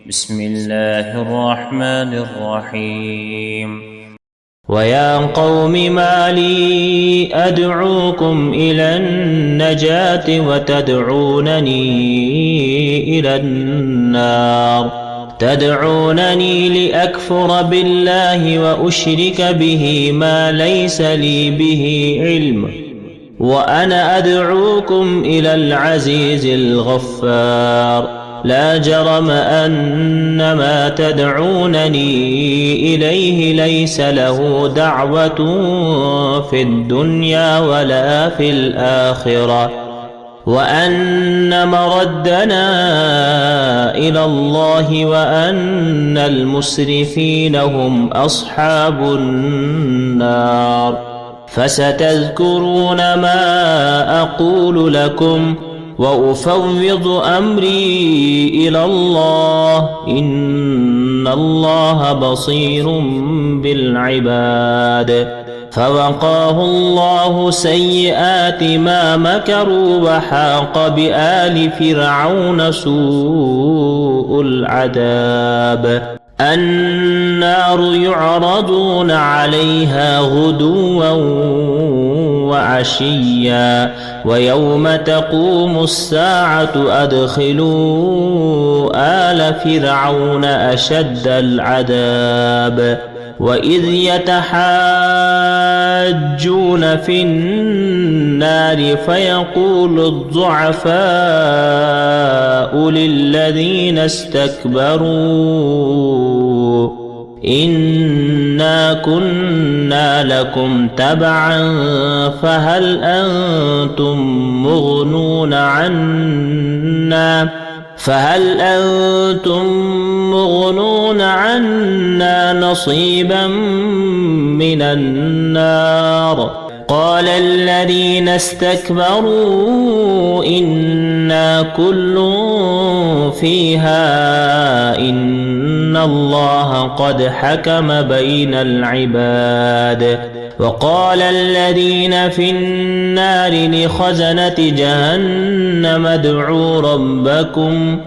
بسم الله الرحمن الرحيم ويا قوم ما لي أدعوكم إلى النجاة وتدعونني إلى النار تدعونني لأكفر بالله وأشرك به ما ليس لي به علم وأنا أدعوكم إلى العزيز الغفار لا جرم أن ما تدعونني إليه ليس له دعوة في الدنيا ولا في الآخرة وأن مردنا إلى الله وأن المسرفين هم أصحاب النار فستذكرون ما أقول لكم وأفوض أمري إلى الله إن الله بصير بالعباد فوقاه الله سيئات ما مكروا وحاق بآل فرعون سوء العذاب النار يعرضون عليها غدوا وعشيا ويوم تقوم الساعة أدخلوا آل فرعون أشد العذاب وإذ يتحاجون في النار فيقول الضعفاء للذين استكبروا إنا كنا لكم تبعا فهل أنتم مغنون عنا نصيبا من النار قال الذين استكبروا إنا كل فيها إن الله قد حكم بين العباد وقال الذين في النار لخزنة جهنم ادعوا ربكم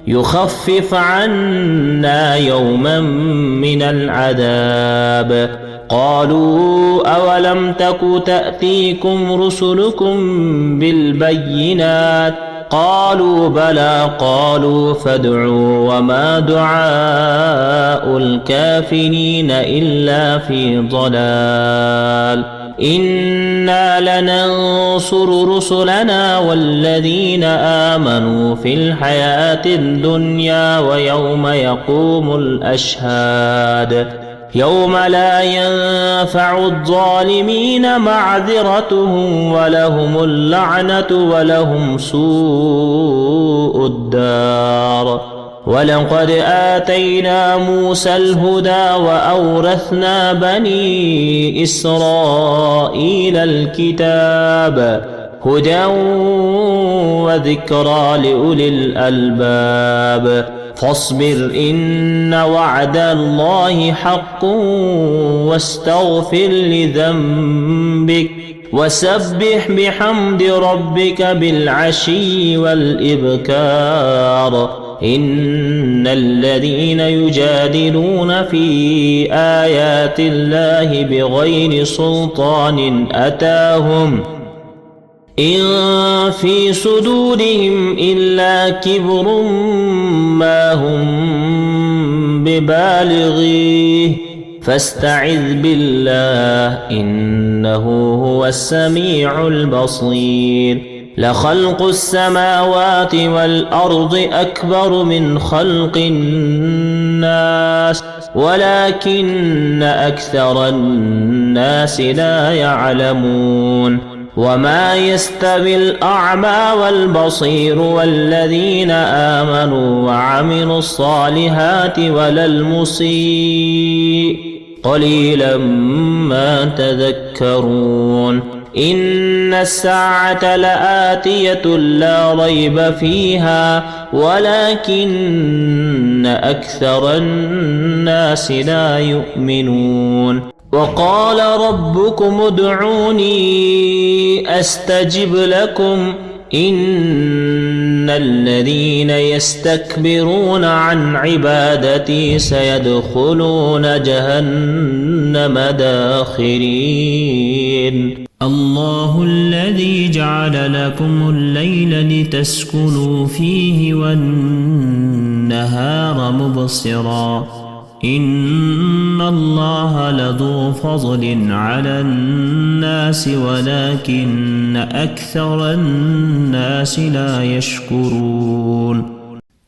يخفف عنا يوما من العذاب قالوا أولم تك تأتيكم رسلكم بالبينات قالوا بلى قالوا فادعوا وما دعاء الكافرين إلا في ضلال إنا لننصر رسلنا والذين آمنوا في الحياة الدنيا ويوم يقوم الأشهاد يوم لا ينفع الظالمين معذرتهم ولهم اللعنة ولهم سوء الدار ولقد آتينا موسى الهدى وأورثنا بني إسرائيل الكتاب هدى وذكرى لأولي الألباب فاصبر إن وعد الله حق واستغفر لذنبك وسبح بحمد ربك بالعشي والإبكار إن الذين يجادلون في آيات الله بغير سلطان أتاهم إن في صدورهم إلا كبر ما هم ببالغيه فاستعذ بالله إنه هو السميع البصير لخلق السماوات والأرض أكبر من خلق الناس ولكن أكثر الناس لا يعلمون وما يستوي الأعمى والبصير والذين آمنوا وعملوا الصالحات ولا المسيء قليلا ما تذكرون إن الساعة لآتية لا ريب فيها ولكن أكثر الناس لا يؤمنون وقال ربكم ادعوني أستجب لكم إن الذين يستكبرون عن عبادتي سيدخلون جهنم داخرين الله الذي جعل لكم الليل لتسكنوا فيه والنهار مبصرا إن الله لذو فضل على الناس ولكن أكثر الناس لا يشكرون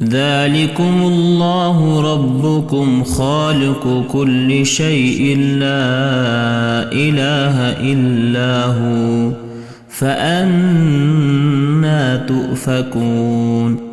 ذلكم الله ربكم خالق كل شيء لا إله إلا هو فأنى تؤفكون